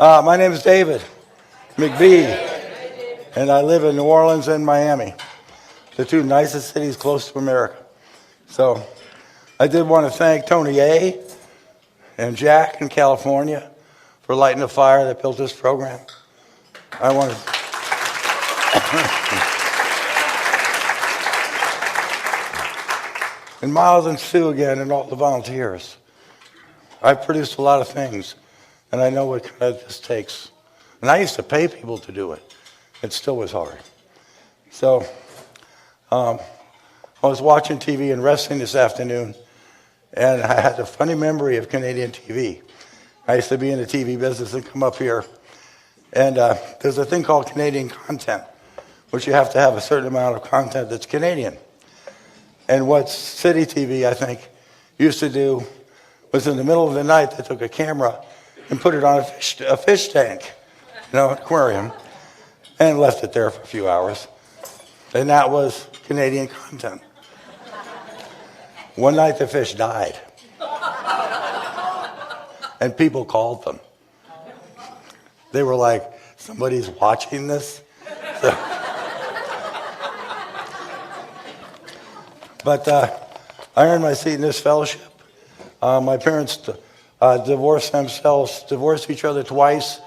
My name is David McB, and I live in New Orleans and Miami, the two nicest cities close to America. So I did want to thank Tony A. and Jack in California for lighting the fire that built this program. I want to... and Miles and Sue again and all the volunteers. I've produced a lot of things, and I know what kind of this takes. And I used to pay people to do it. It still was hard. So I was watching TV and wrestling this afternoon, and I had a funny memory of Canadian TV. I used to be in the TV business and come up here, and there's a thing called Canadian content, which you have to have a certain amount of content that's Canadian. And what City TV, I think, used to do was in the middle of the night, they took a camera and put it on a fish tank, an aquarium, and left it there for a few hours. And that was Canadian content. One night the fish died. And people called them. They were like, somebody's watching this? But I earned my seat in this fellowship. My parents divorced themselves, divorced each other twice,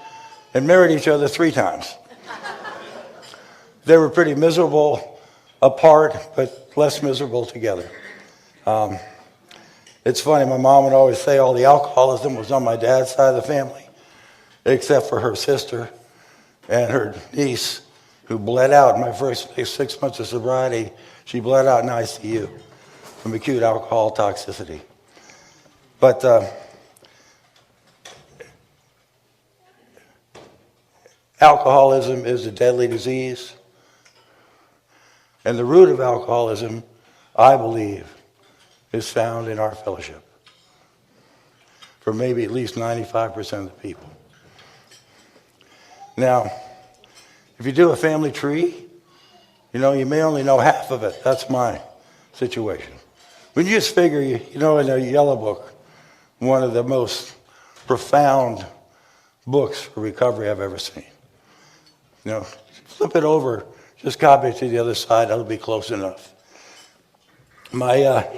and married each other 3 times. They were pretty miserable apart, but less miserable together. It's funny, my mom would always say all the alcoholism was on my dad's side of the family, except for her sister and her niece, who bled out in my first 6 months of sobriety. She bled out in ICU from acute alcohol toxicity. But alcoholism is a deadly disease. And the root of alcoholism, I believe, is found in our fellowship for maybe at least 95% of the people. Now, if you do a family tree, you may only know half of it. That's my situation. When you just figure, in a yellow book, one of the most profound books for recovery I've ever seen. Flip it over, just copy it to the other side, that'll be close enough. My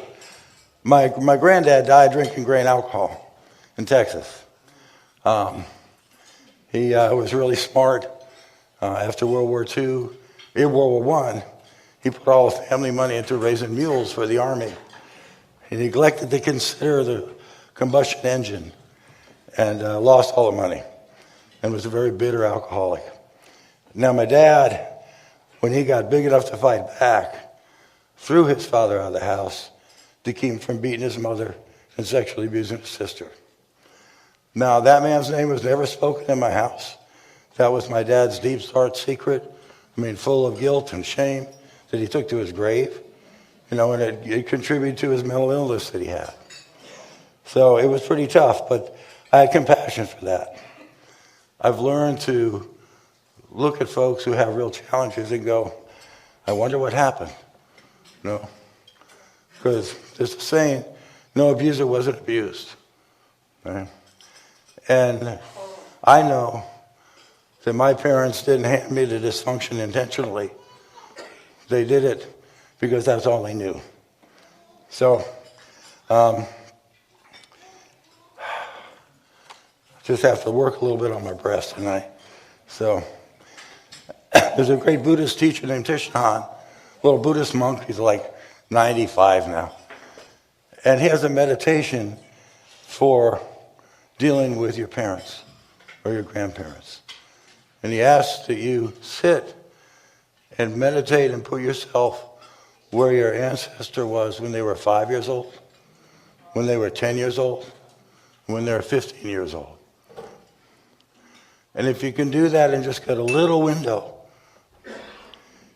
granddad died drinking grain alcohol in Texas. He was really smart. After World War II, in World War I, he put all the family money into raising mules for the army. He neglected to consider the combustion engine and lost all the money and was a very bitter alcoholic. Now my dad, when he got big enough to fight back, threw his father out of the house to keep him from beating his mother and sexually abusing his sister. Now that man's name was never spoken in my house. That was my dad's deep, dark secret. Full of guilt and shame that he took to his grave, and it contributed to his mental illness that he had. So it was pretty tough, but I had compassion for that. I've learned to look at folks who have real challenges and go, I wonder what happened. Because there's a saying, no abuser wasn't abused. Right? And I know that my parents didn't hand me the dysfunction intentionally. They did it because that's all they knew. So, just have to work a little bit on my breast tonight. So, there's a great Buddhist teacher named Thich Nhat Hanh, a little Buddhist monk. He's like 95 now. And he has a meditation for dealing with your parents or your grandparents. And he asks that you sit and meditate and put yourself where your ancestor was when they were 5 years old, when they were 10 years old, when they were 15 years old. And if you can do that and just get a little window,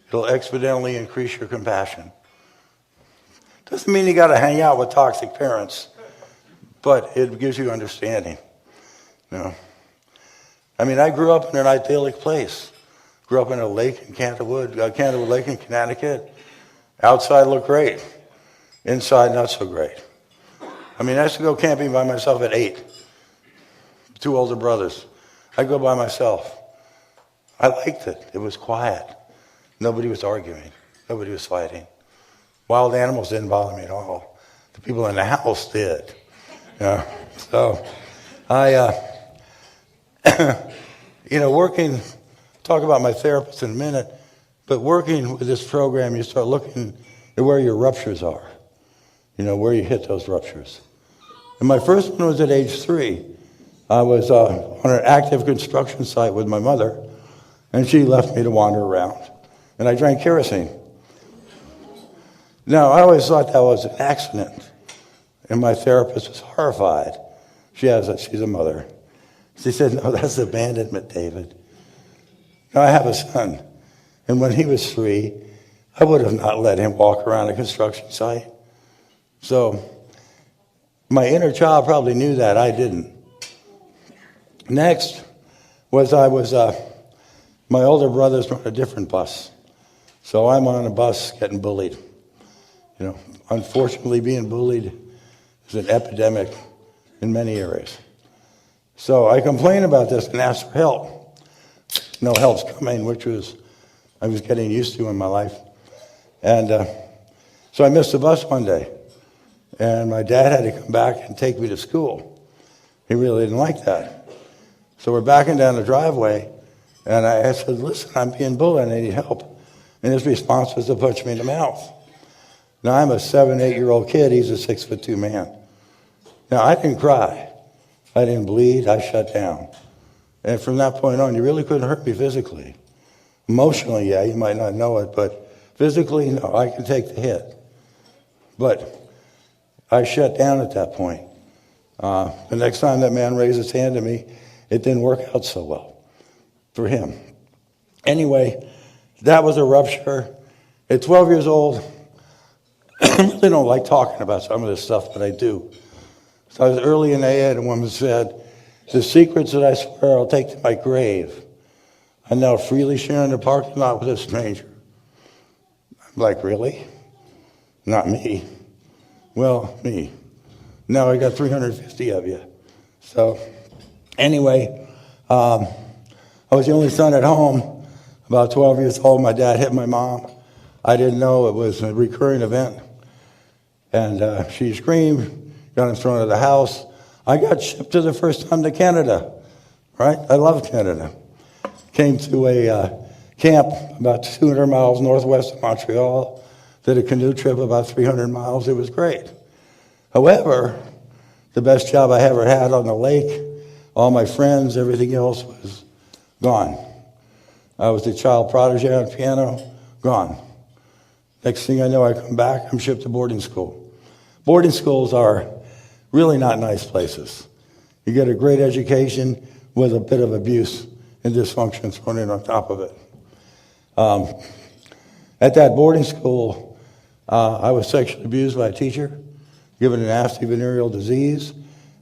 it'll exponentially increase your compassion. Doesn't mean you got to hang out with toxic parents, but it gives you understanding. I grew up in an idyllic place. Grew up in a lake in Canterwood Lake in Connecticut. Outside looked great. Inside, not so great. I used to go camping by myself at 8. 2 older brothers. I'd go by myself. I liked it. It was quiet. Nobody was arguing. Nobody was fighting. Wild animals didn't bother me at all. The people in the house did. So I, working, talk about my therapist in a minute, but working with this program, you start looking at where your ruptures are, where you hit those ruptures. And my first one was at age 3. I was on an active construction site with my mother, and she left me to wander around. And I drank kerosene. Now, I always thought that was an accident. And my therapist was horrified. She's a mother. She said, no, that's abandonment, David. Now, I have a son. And when he was 3, I would have not let him walk around a construction site. So my inner child probably knew that. I didn't. Next was my older brothers were on a different bus. So I'm on a bus getting bullied. Unfortunately, being bullied is an epidemic in many areas. So I complained about this and asked for help. No help's coming, which I was getting used to in my life. And so I missed the bus one day. And my dad had to come back and take me to school. He really didn't like that. So we're backing down the driveway, and I said, listen, I'm being bullied, I need help. And his response was to punch me in the mouth. Now, I'm a 7-8-year-old kid. He's a 6'2" man. Now, I didn't cry. I didn't bleed. I shut down. And from that point on, you really couldn't hurt me physically. Emotionally, yeah, you might not know it, but physically, no, I can take the hit. But I shut down at that point. The next time that man raised his hand to me, it didn't work out so well for him. Anyway, that was a rupture. At 12 years old, I really don't like talking about some of this stuff, but I do. So I was early in AA, and a woman said, the secrets that I swear I'll take to my grave, I'm now freely sharing the parking lot with a stranger. I'm like, really? Not me. Well, me. Now I got 350 of you. So anyway, I was the only son at home. About 12 years old, my dad hit my mom. I didn't know it was a recurring event. And she screamed, got in front of the house. I got shipped to the first time to Canada, right? I love Canada. Came to a camp about 200 miles northwest of Montreal. Did a canoe trip about 300 miles. It was great. However, the best job I ever had on the lake, all my friends, everything else was gone. I was the child prodigy on piano, gone. Next thing I know, I come back, I'm shipped to boarding school. Boarding schools are really not nice places. You get a great education with a bit of abuse and dysfunction thrown in on top of it. At that boarding school, I was sexually abused by a teacher, given a nasty venereal disease,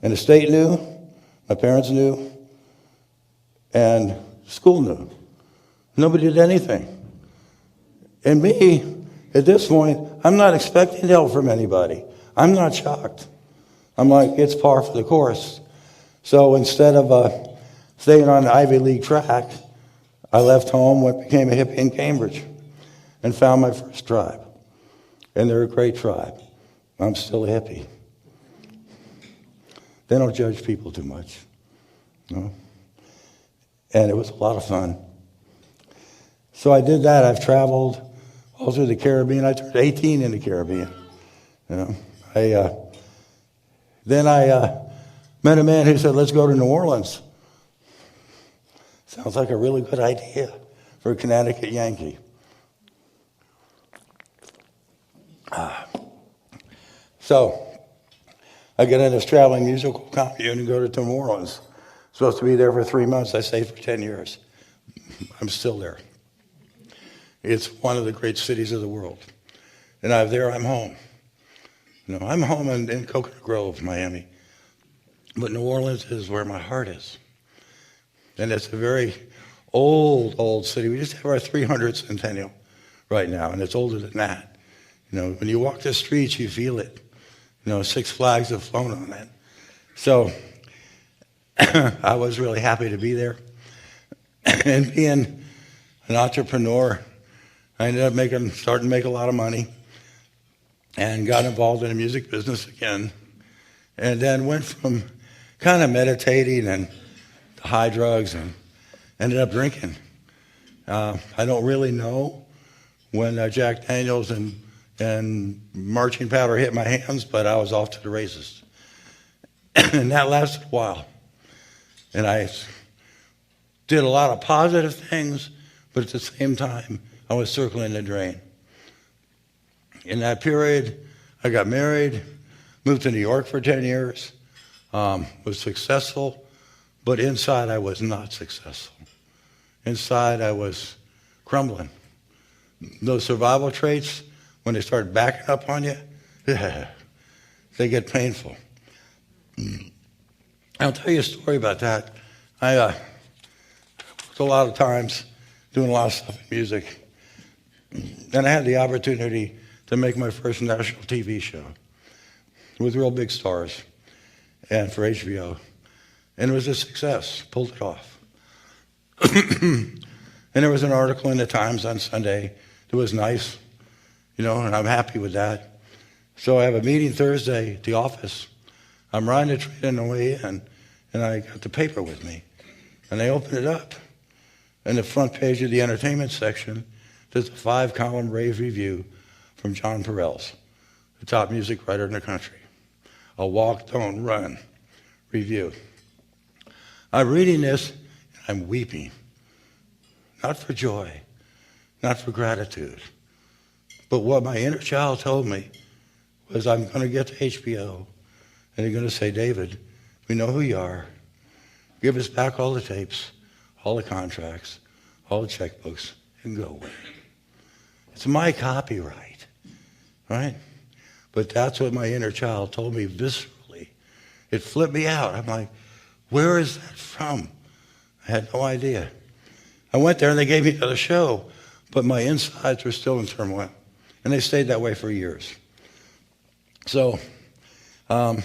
and the state knew, my parents knew, and school knew. Nobody did anything. And me, at this point, I'm not expecting help from anybody. I'm not shocked. I'm like, it's par for the course. So instead of staying on the Ivy League track, I left home, became a hippie in Cambridge, and found my first tribe. And they're a great tribe. I'm still a hippie. They don't judge people too much. No? And it was a lot of fun. So I did that. I've traveled all through the Caribbean. I turned 18 in the Caribbean. Then I met a man who said, let's go to New Orleans. Sounds like a really good idea for a Connecticut Yankee. So I get in this traveling musical commune and go to New Orleans. Supposed to be there for 3 months. I stayed for 10 years. I'm still there. It's one of the great cities of the world. And I'm home. I'm home in Coconut Grove, Miami. But New Orleans is where my heart is. And it's a very old city. We just have our 300th centennial right now, and it's older than that. When you walk the streets, you feel it. Six Flags have flown on it. So I was really happy to be there. And being an entrepreneur, I ended up starting to make a lot of money and got involved in the music business again. And then went from kind of meditating and to high drugs and ended up drinking. I don't really know when Jack Daniels and marching powder hit my hands, but I was off to the races. And that lasted a while. And I did a lot of positive things, but at the same time, I was circling the drain. In that period, I got married, moved to New York for 10 years, was successful, but inside I was not successful. Inside I was crumbling. Those survival traits, when they start backing up on you, they get painful. I'll tell you a story about that. I worked a lot of times doing a lot of stuff in music. And I had the opportunity to make my first national TV show with real big stars and for HBO. And it was a success, pulled it off. And there was an article in the Times on Sunday that was nice, and I'm happy with that. So I have a meeting Thursday at the office. I'm riding the train on the way in, and I got the paper with me. And I opened it up. And the front page of the entertainment section, there's a 5-column rave review from John Perrells, the top music writer in the country. A walk, don't run review. I'm reading this, and I'm weeping. Not for joy, not for gratitude. But what my inner child told me was, I'm going to get to HBO, and they're going to say, David, we know who you are. Give us back all the tapes, all the contracts, all the checkbooks, and go away. It's my copyright, right? But that's what my inner child told me viscerally. It flipped me out. I'm like, where is that from? I had no idea. I went there and they gave me another show, but my insides were still in turmoil. And they stayed that way for years. So, as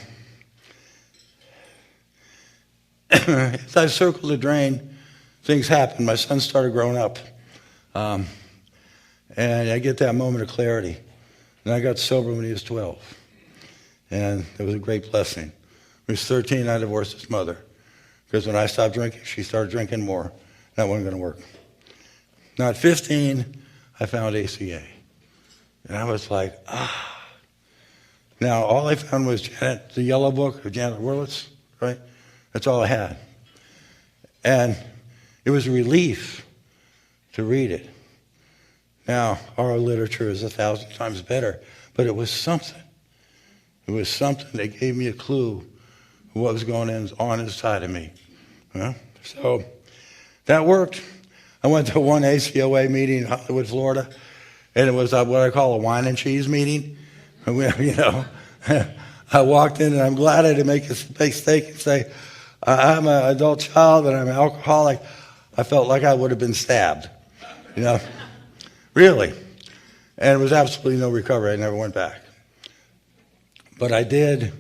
I circled the drain, things happened. My son started growing up. And I get that moment of clarity. And I got sober when he was 12. And it was a great blessing. When he was 13, I divorced his mother. Because when I stopped drinking, she started drinking more. That wasn't going to work. Now at 15, I found ACA. And I was like, Now all I found was the yellow book of Janet Wurlitz, right? That's all I had. And it was a relief to read it. Now, our literature is 1,000 times better, but it was something. It was something that gave me a clue of what was going on inside of me. So that worked. I went to one ACOA meeting in Hollywood, Florida, and it was what I call a wine and cheese meeting. And I walked in, and I'm glad I didn't make a mistake and say, I'm an adult child and I'm an alcoholic. I felt like I would have been stabbed, really. And it was absolutely no recovery. I never went back. But I did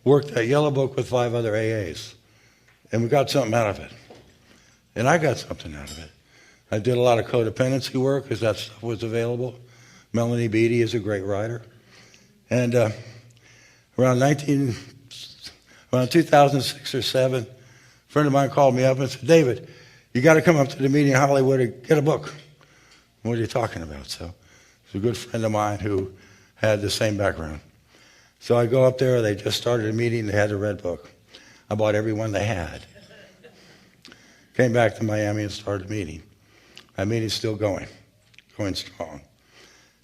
work that yellow book with 5 other AAs, and we got something out of it. And I got something out of it. I did a lot of codependency work because that stuff was available. Melanie Beattie is a great writer. And around 2006 or 7, a friend of mine called me up and said, David, you got to come up to the meeting in Hollywood and get a book. What are you talking about? So it's a good friend of mine who had the same background. So I go up there, they just started a meeting, they had a red book. I bought every one they had. Came back to Miami and started a meeting. That meeting's still going strong.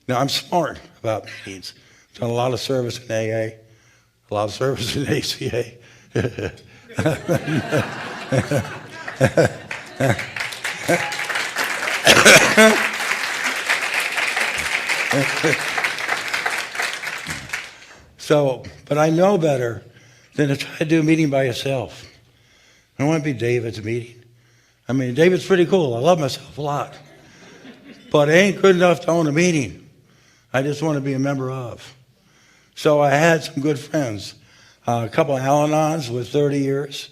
Now I'm smart about meetings. I've done a lot of service in AA, a lot of service in ACA. But I know better than to try to do a meeting by yourself. I don't want to be David's meeting. I mean, David's pretty cool. I love myself a lot. But it ain't good enough to own a meeting. I just want to be a member of. So I had some good friends. A couple of Al-Anons with 30 years.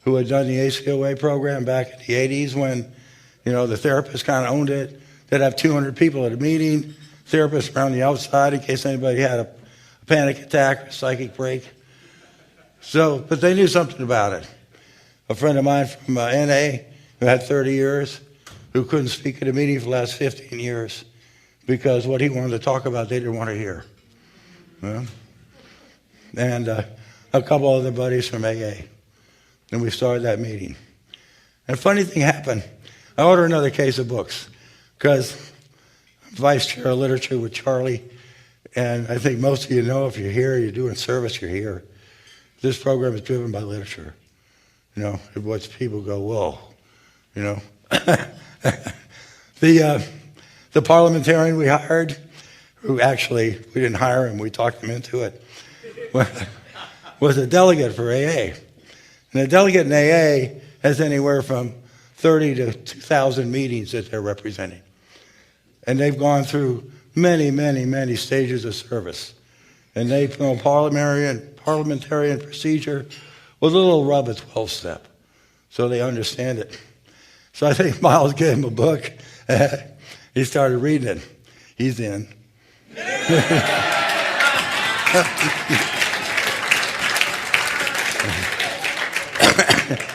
who had done the ACOA program back in the 80s when, the therapist kind of owned it. They'd have 200 people at a meeting, therapists around the outside in case anybody had a panic attack or a psychic break. But they knew something about it. A friend of mine from NA who had 30 years, who couldn't speak at a meeting for the last 15 years because what he wanted to talk about, they didn't want to hear. And a couple other buddies from AA. And we started that meeting. And a funny thing happened. I ordered another case of books because I'm vice chair of literature with Charlie. And I think most of you know if you're here, you're doing service, you're here. This program is driven by literature. It lets people go, whoa. The parliamentarian we hired, who actually, we didn't hire him, we talked him into it, was a delegate for AA. And a delegate in AA has anywhere from 30 to 2,000 meetings that they're representing. And they've gone through many, many, many stages of service. And they know parliamentarian procedure with a little rub of 12-step. So they understand it. So I think Miles gave him a book. He started reading it. He's in.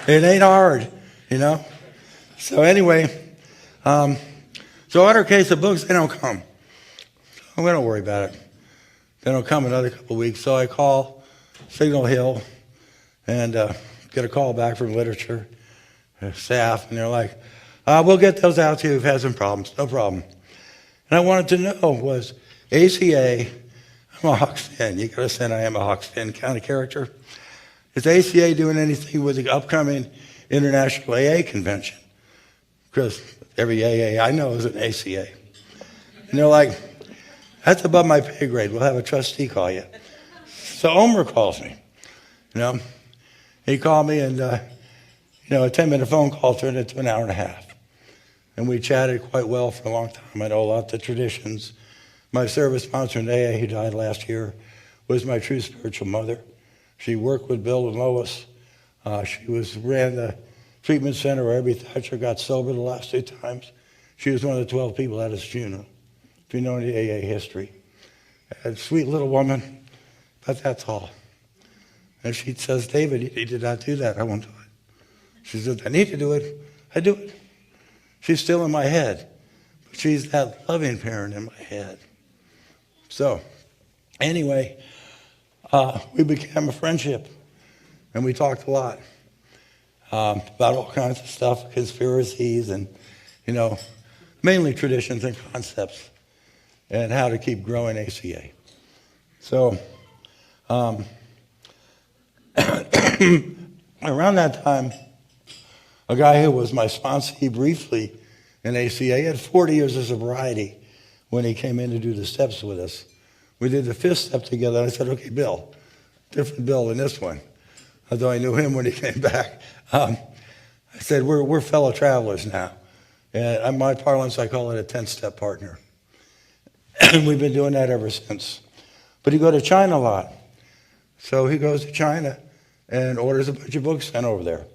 It ain't hard, So anyway, so order a case of books, they don't come. So we don't worry about it. They don't come another couple of weeks. So I call Signal Hill and get a call back from literature staff, and they're like, we'll get those out to you if you have some problems. No problem. And I wanted to know, was ACA, I'm a Huck's fan. You got to understand I am a Huck's fan kind of character. Is ACA doing anything with the upcoming International AA convention? Because every AA I know is an ACA. And they're like, that's above my pay grade. We'll have a trustee call you. So Omer calls me. He called me and, a 10-minute phone call turned into an hour and a half. And we chatted quite well for a long time. I know a lot of the traditions. My service sponsor in AA, who died last year, was my true spiritual mother. She worked with Bill and Lois. She ran the treatment center where Abby Thatcher got sober the last 2 times. She was one of the 12 people at his funeral, if you know any AA history. A sweet little woman, but that's all. And she says, David, you did not do that. I won't do it. She says, I need to do it. I do it. She's still in my head. But she's that loving parent in my head. So, anyway, we became a friendship. And we talked a lot about all kinds of stuff, conspiracies and, mainly traditions and concepts and how to keep growing ACA. So, around that time, a guy who was my sponsee briefly in ACA, he had 40 years of sobriety when he came in to do the steps with us. We did the 5th step together, and I said, okay, Bill, different Bill than this one, although I knew him when he came back. I said, we're fellow travelers now. And in my parlance, I call it a 10-step partner. And we've been doing that ever since. But he go to China a lot. So he goes to China and orders a bunch of books sent over there.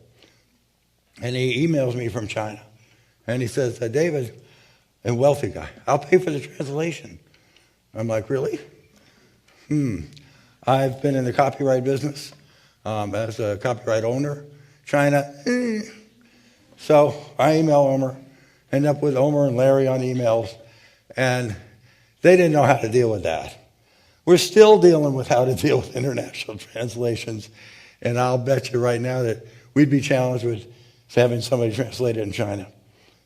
And he emails me from China. And he says, David, a wealthy guy, I'll pay for the translation. I'm like, really? I've been in the copyright business as a copyright owner. China, So I email Omer, end up with Omer and Larry on emails, and they didn't know how to deal with that. We're still dealing with how to deal with international translations, and I'll bet you right now that we'd be challenged with having somebody translate it in China.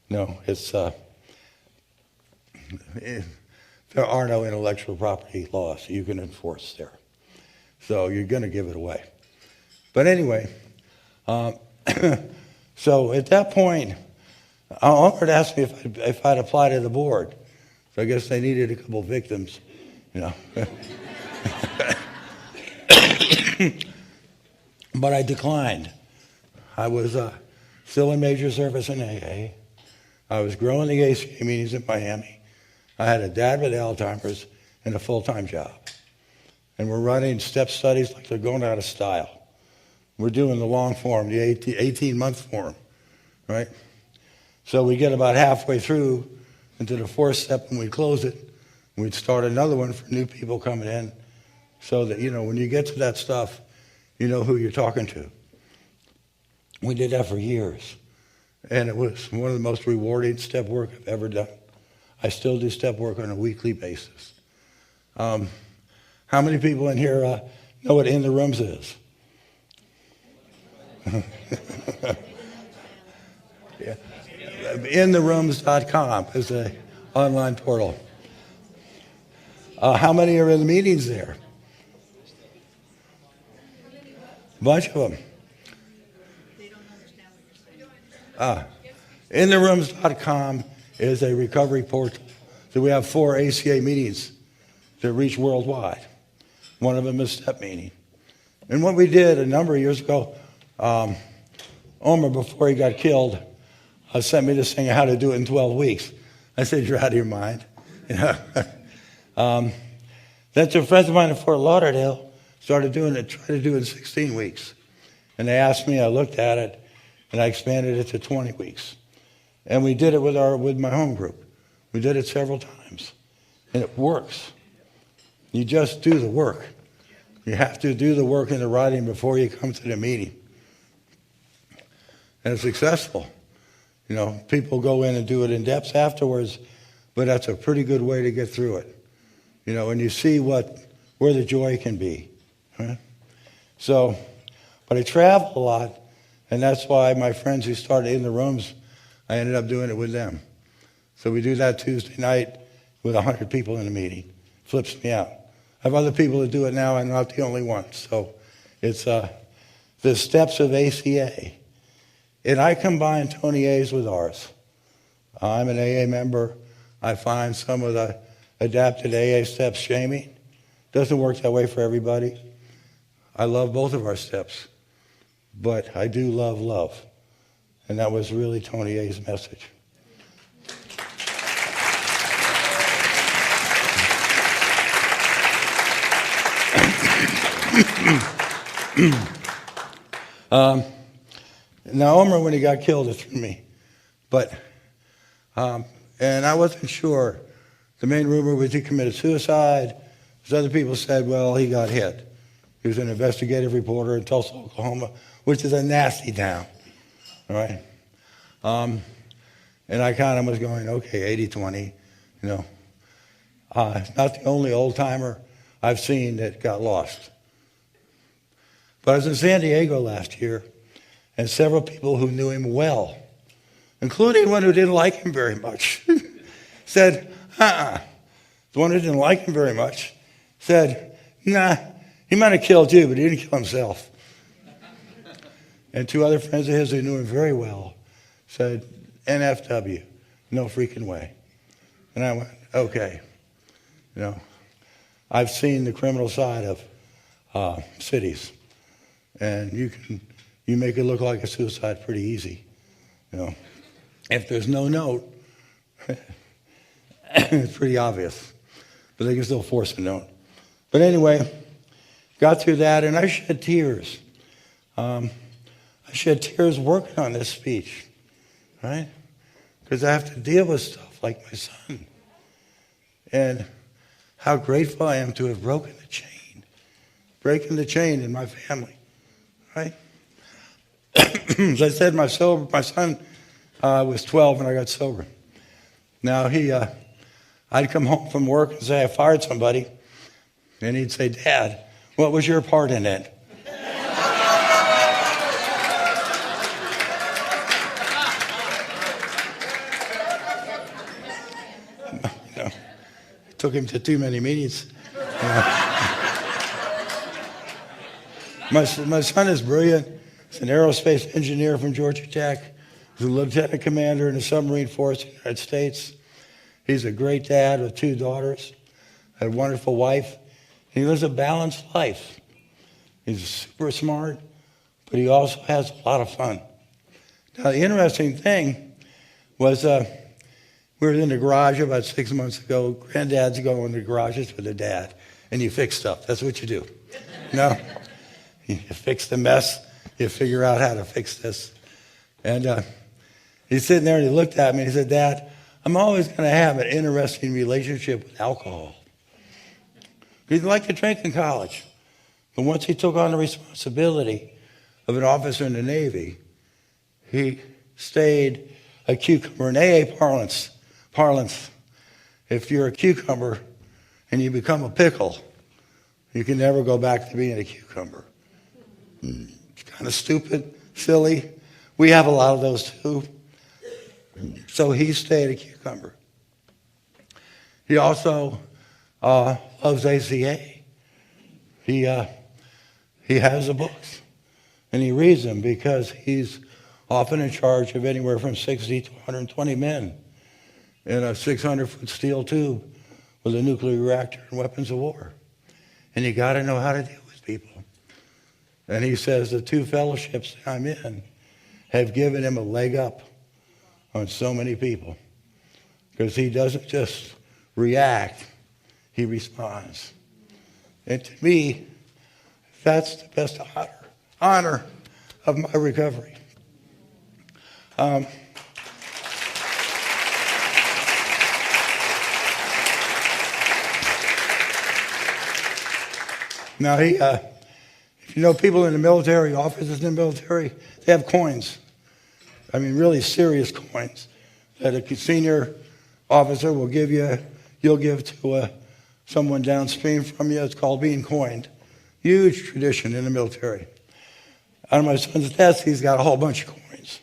No, it's there are no intellectual property laws you can enforce there. So you're going to give it away. But anyway, so at that point, Omer asked me if I'd apply to the board. So I guess they needed a couple victims, But I declined. I was still in major service in AA. I was growing the ACA meetings in Miami. I had a dad with Alzheimer's and a full-time job. And we're running step studies like they're going out of style. We're doing the long form, the 18-month form, right? So we get about halfway through into the fourth step and we close it. We'd start another one for new people coming in so that, when you get to that stuff, you know who you're talking to. We did that for years. And it was one of the most rewarding step work I've ever done. I still do step work on a weekly basis. How many people in here know what In the Rooms is? Yeah. InTheRooms.com is an online portal. How many are in the meetings there? A bunch of them. InTheRooms.com is a recovery portal. So we have 4 ACA meetings that reach worldwide. One of them is step meeting. And what we did a number of years ago, Omer, before he got killed, sent me this thing on how to do it in 12 weeks. I said, you're out of your mind. Then some friends of mine in Fort Lauderdale started doing it, tried to do it in 16 weeks. And they asked me, I looked at it, and I expanded it to 20 weeks. And we did it with my home group. We did it several times. And it works. You just do the work. You have to do the work in the writing before you come to the meeting. And it's successful. People go in and do it in depth afterwards, but that's a pretty good way to get through it. And you see where the joy can be. Right? So, but I travel a lot, and that's why my friends who started In the Rooms, I ended up doing it with them. So we do that Tuesday night with 100 people in a meeting. Flips me out. I have other people that do it now. I'm not the only one. So it's the steps of ACA. And I combine Tony A's with ours. I'm an AA member. I find some of the adapted AA steps shaming. Doesn't work that way for everybody. I love both of our steps. But I do love love. And that was really Tony A's message. Now, Omer, when he got killed, it threw me. But, and I wasn't sure. The main rumor was he committed suicide. Other people said, well, he got hit. He was an investigative reporter in Tulsa, Oklahoma, which is a nasty town. All right? And I kind of was going, okay, 80-20, not the only old-timer I've seen that got lost. But I was in San Diego last year, and several people who knew him well, including one who didn't like him very much, said, The one who didn't like him very much said, nah, he might have killed you, but he didn't kill himself. And 2 other friends of his who knew him very well said, NFW, no freaking way. And I went, okay. I've seen the criminal side of cities. And you make it look like a suicide pretty easy. If there's no note, it's pretty obvious. But they can still force a note. But anyway, got through that, and I shed tears. I shed tears working on this speech, right? Because I have to deal with stuff like my son. And how grateful I am to have broken the chain. Breaking the chain in my family, right? As I said, my son was 12 when I got sober. Now, I'd come home from work and say I fired somebody, and he'd say, Dad, what was your part in it? It took him to too many meetings. My son is brilliant. He's an aerospace engineer from Georgia Tech. He's a lieutenant commander in the submarine force of the United States. He's a great dad with 2 daughters, a wonderful wife. He lives a balanced life. He's super smart, but he also has a lot of fun. Now, the interesting thing was we were in the garage about 6 months ago. Granddads go in the garages with their dad, and you fix stuff. That's what you do. You fix the mess, you figure out how to fix this. And he's sitting there and he looked at me and he said, Dad, I'm always going to have an interesting relationship with alcohol. He liked to drink in college. But once he took on the responsibility of an officer in the Navy, he stayed a cucumber. In AA parlance, if you're a cucumber and you become a pickle, you can never go back to being a cucumber. It's kind of stupid, silly. We have a lot of those too. So he stayed a cucumber. He also loves ACA. He has the books, and he reads them because he's often in charge of anywhere from 60 to 120 men in a 600-foot steel tube with a nuclear reactor and weapons of war. And you got to know how to deal with people. And he says the 2 fellowships that I'm in have given him a leg up on so many people because he doesn't just react, he responds. And to me, that's the best honor of my recovery. Now, if you know people in the military, officers in the military, they have coins. I mean, really serious coins that a senior officer will give you, you'll give to someone downstream from you. It's called being coined. Huge tradition in the military. On my son's desk, he's got a whole bunch of coins.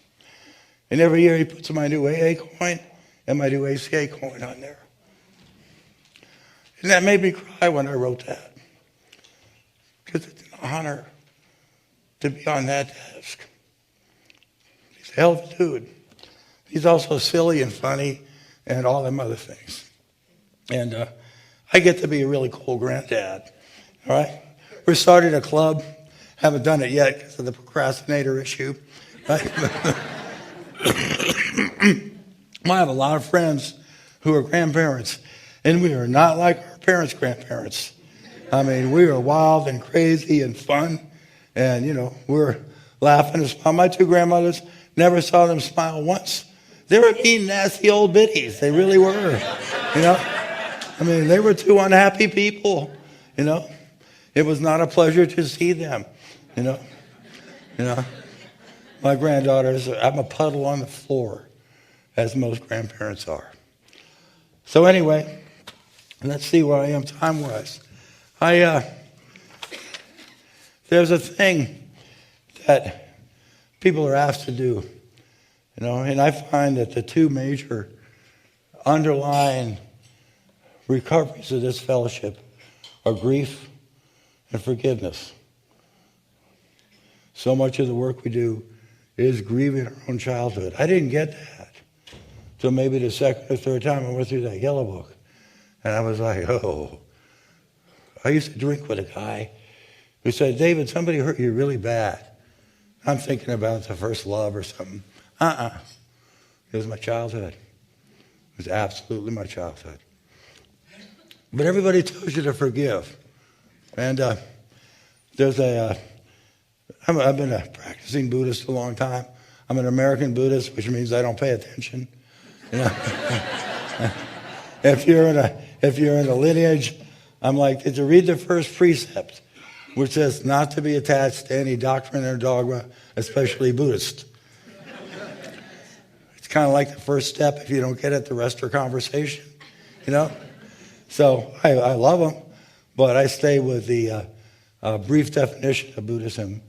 And every year he puts my new AA coin and my new ACA coin on there. And that made me cry when I wrote that. Because it's an honor to be on that desk. He's a hell of a dude. He's also silly and funny and all them other things. And I get to be a really cool granddad. All right? We're starting a club. Haven't done it yet because of the procrastinator issue. Right? I have a lot of friends who are grandparents, and we are not like our parents' grandparents. I mean, we are wild and crazy and fun, and, you know, we're laughing and smiling. My 2 grandmothers, never saw them smile once. They were mean, nasty old biddies. They really were, you know. I mean, they were 2 unhappy people, you know. It was not a pleasure to see them, you know. My granddaughters, I'm a puddle on the floor, as most grandparents are. So anyway, let's see where I am time-wise. There's a thing that people are asked to do, you know, and I find that the 2 major underlying recoveries of this fellowship are grief and forgiveness. So much of the work we do is grieving our own childhood. I didn't get that till maybe the 2nd or 3rd time I went through that yellow book. And I was like, oh. I used to drink with a guy who said, David, somebody hurt you really bad. I'm thinking about the first love or something. It was my childhood. It was absolutely my childhood. But everybody tells you to forgive. And there's I've been a practicing Buddhist a long time. I'm an American Buddhist, which means I don't pay attention. You know? If you're in a lineage, I'm like, did you read the first precept, which says not to be attached to any doctrine or dogma, especially Buddhist? It's kind of like the first step. If you don't get it, the rest are conversation, you know? So I love them, but I stay with the brief definition of Buddhism,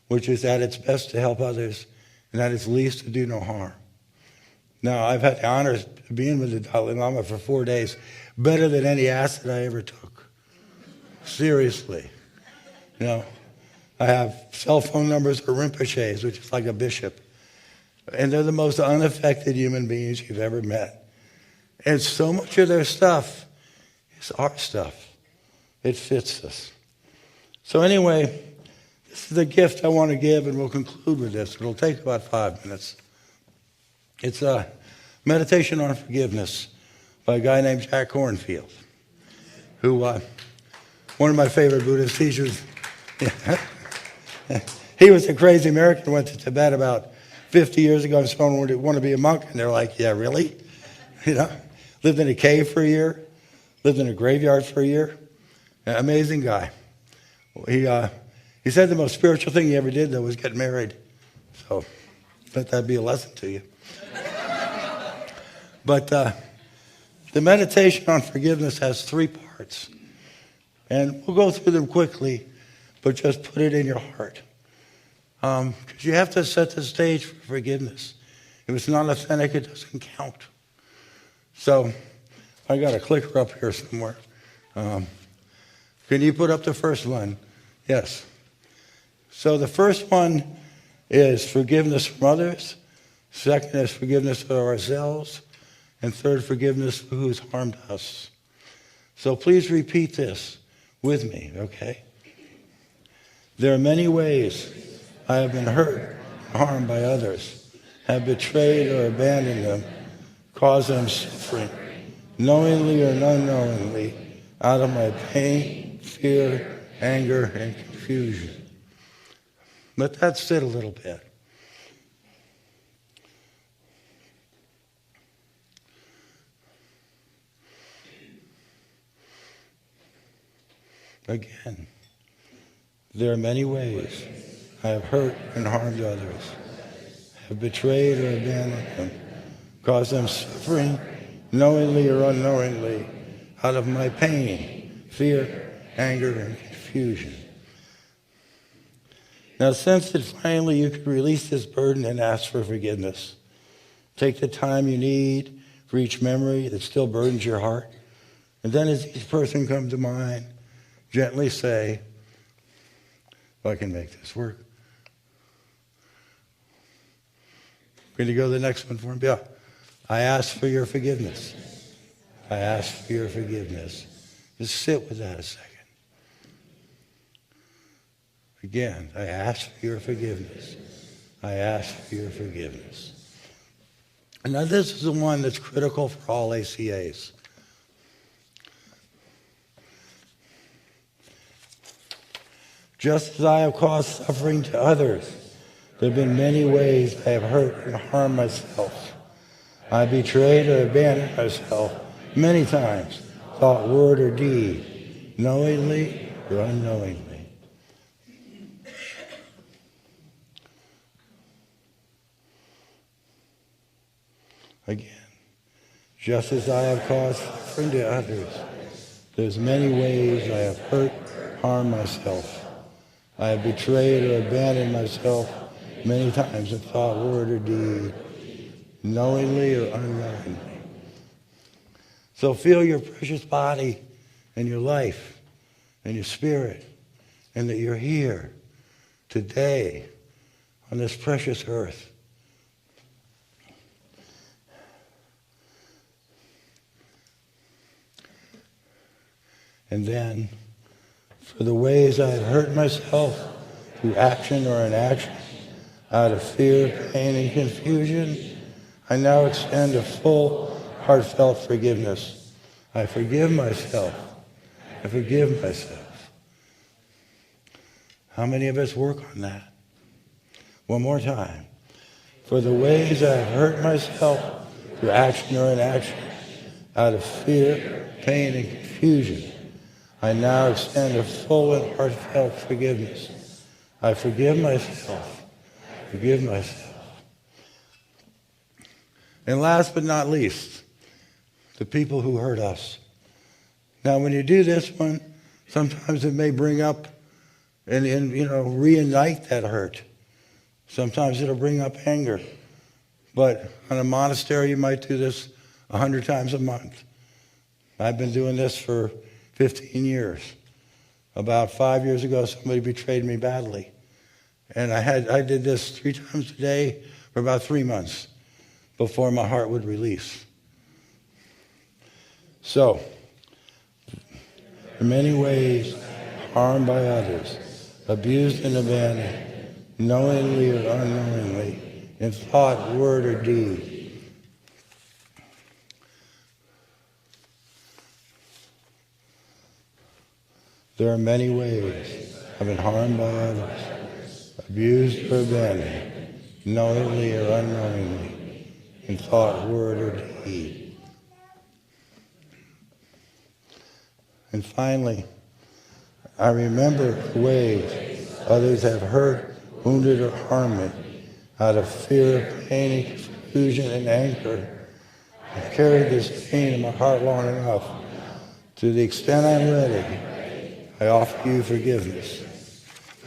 which is that it's best to help others and that it's least to do no harm. Now, I've had the honor of being with the Dalai Lama for 4 days, better than any acid I ever took. Seriously. You know, I have cell phone numbers for Rinpoches, which is like a bishop. And they're the most unaffected human beings you've ever met. And so much of their stuff is our stuff. It fits us. So anyway, this is the gift I want to give, and we'll conclude with this. It'll take about 5 minutes. It's a meditation on forgiveness by a guy named Jack Kornfield, who, one of my favorite Buddhist teachers, He was a crazy American, went to Tibet about 50 years ago, and someone would want to be a monk, and they're like, yeah, really? You know, lived in a cave for a year, lived in a graveyard for a year. An amazing guy. He said the most spiritual thing he ever did, though, was get married. So let that be a lesson to you. But the meditation on forgiveness has 3 parts. And we'll go through them quickly, but just put it in your heart. Because you have to set the stage for forgiveness. If it's not authentic, it doesn't count. So I got a clicker up here somewhere. Can you put up the first one? Yes. So the first one is forgiveness from others. Second is forgiveness of ourselves. And third, forgiveness for who's harmed us. So please repeat this with me, okay? There are many ways I have been hurt and harmed by others, have betrayed or abandoned them, caused them suffering, knowingly or unknowingly, out of my pain, fear, anger, and confusion. Let that sit a little bit. Again, there are many ways I have hurt and harmed others, have betrayed or abandoned them, caused them suffering, knowingly or unknowingly, out of my pain, fear, anger, and confusion. Now, since that finally you could release this burden and ask for forgiveness, take the time you need for each memory that still burdens your heart, and then as each person comes to mind, gently say, if I can make this work. Can you go to the next one for me? Yeah. I ask for your forgiveness. I ask for your forgiveness. Just sit with that a second. Again, I ask for your forgiveness. I ask for your forgiveness. And now this is the one that's critical for all ACAs. Just as I have caused suffering to others, there have been many ways I have hurt and harmed myself. I betrayed or abandoned myself many times, thought, word, or deed, knowingly or unknowingly. Again, just as I have caused suffering to others, there's many ways I have hurt, harmed myself. I have betrayed or abandoned myself many times in thought, word, or deed, knowingly or unknowingly. So feel your precious body and your life and your spirit, and that you're here today on this precious earth. And then, for the ways I have hurt myself through action or inaction, out of fear, pain, and confusion, I now extend a full, heartfelt forgiveness. I forgive myself. I forgive myself. How many of us work on that? One more time. For the ways I have hurt myself through action or inaction, out of fear, pain, and confusion, I now extend a full and heartfelt forgiveness. I forgive myself. Forgive myself. And last but not least, the people who hurt us. Now, when you do this one, sometimes it may bring up and reignite that hurt. Sometimes it'll bring up anger. But on a monastery, you might do this 100 times a month. I've been doing this for 15 years. About 5 years ago, somebody betrayed me badly. And I did this 3 times a day for about 3 months before my heart would release. So, in many ways, harmed by others, abused and abandoned, knowingly or unknowingly, in thought, word, or deed. There are many ways I've been harmed by others, abused or abandoned, knowingly or unknowingly, in thought, word, or deed. And finally, I remember the ways others have hurt, wounded, or harmed me out of fear, pain, confusion, and anger. I've carried this pain in my heart long enough. To the extent I'm ready, I offer you forgiveness.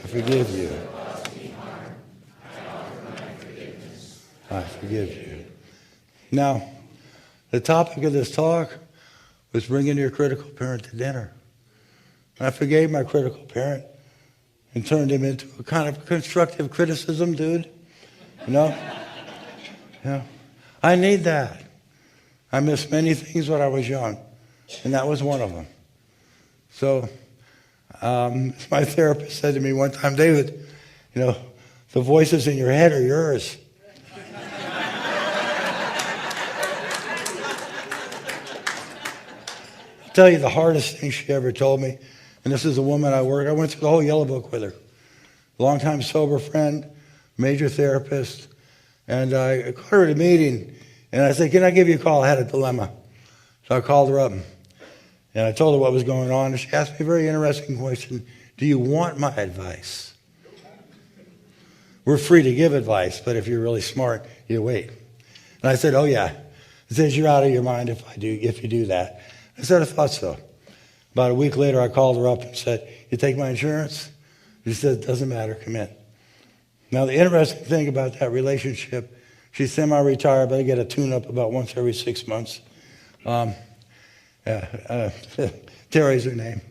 I forgive you. I forgive you. Now, the topic of this talk was bringing your critical parent to dinner. I forgave my critical parent and turned him into a kind of constructive criticism dude. You know? Yeah. I need that. I missed many things when I was young, and that was one of them. So, my therapist said to me one time, David, the voices in your head are yours. I'll tell you the hardest thing she ever told me, and this is a woman I went through the whole Yellow Book with her. Longtime sober friend, major therapist, and I called her at a meeting, and I said, can I give you a call? I had a dilemma. So I called her up, and I told her what was going on, and she asked me a very interesting question. Do you want my advice? We're free to give advice, but if you're really smart, you wait. And I said, oh yeah. It says you're out of your mind if you do that. I said, I thought so. About a week later, I called her up and said, you take my insurance? She said, it doesn't matter, come in. Now, the interesting thing about that relationship, she's semi-retired, but I get a tune-up about once every 6 months. Terry's her name.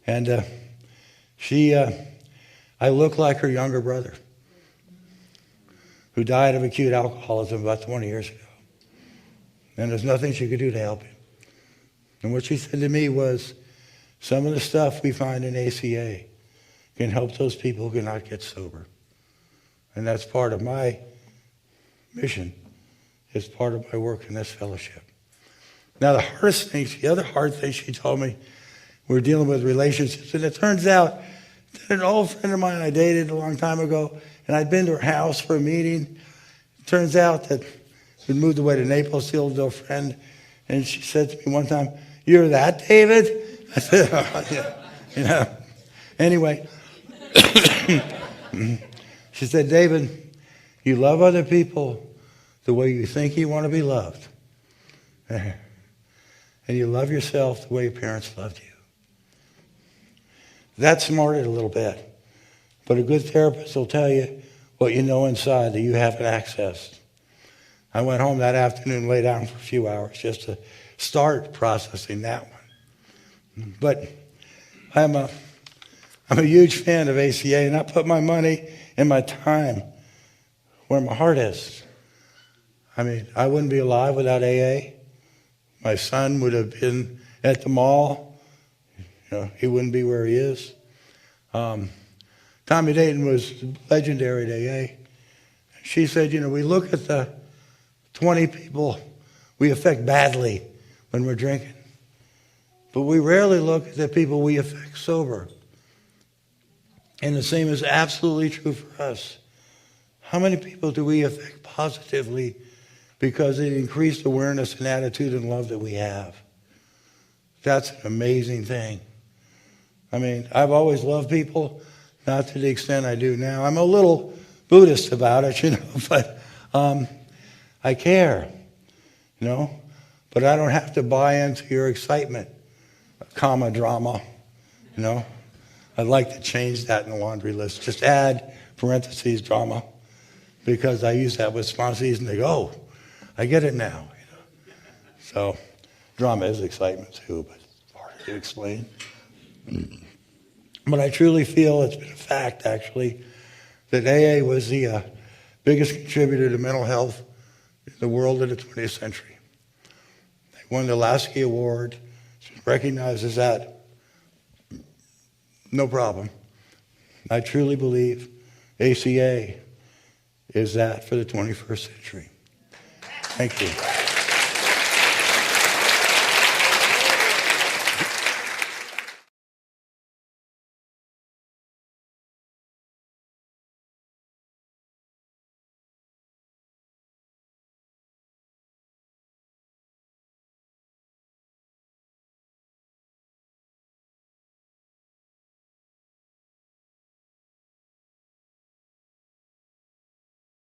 And I look like her younger brother, who died of acute alcoholism about 20 years ago. And there's nothing she could do to help him. And what she said to me was, some of the stuff we find in ACA can help those people who cannot get sober. And that's part of my mission. It's part of my work in this fellowship. Now, the other hard thing she told me, we're dealing with relationships. And it turns out that an old friend of mine I dated a long time ago, and I'd been to her house for a meeting. It turns out that we'd moved away to Naples, the old friend, and she said to me one time, you're that David? I said, oh, yeah. Anyway, she said, David, you love other people the way you think you want to be loved. And you love yourself the way your parents loved you. That smarted a little bit. But a good therapist will tell you what you know inside that you haven't accessed. I went home that afternoon, lay down for a few hours just to start processing that one. But I'm a huge fan of ACA, and I put my money and my time where my heart is. I mean, I wouldn't be alive without AA. My son would have been at the mall. He wouldn't be where he is. Tommy Dayton was legendary at AA. She said, we look at the 20 people we affect badly when we're drinking, but we rarely look at the people we affect sober. And the same is absolutely true for us. How many people do we affect positively because of the increased awareness and attitude and love that we have? That's an amazing thing. I mean, I've always loved people, not to the extent I do now. I'm a little Buddhist about it, but I care, but I don't have to buy into your excitement, comma, drama, I'd like to change that in the laundry list. Just add parentheses, drama, because I use that with sponsees and they go, oh, I get it now. So drama is excitement too, but it's hard to explain. But I truly feel it's been a fact, actually, that AA was the biggest contributor to mental health in the world in the 20th century. They won the Lasky Award. It's recognized as that. No problem. I truly believe ACA is that for the 21st century. Thank you.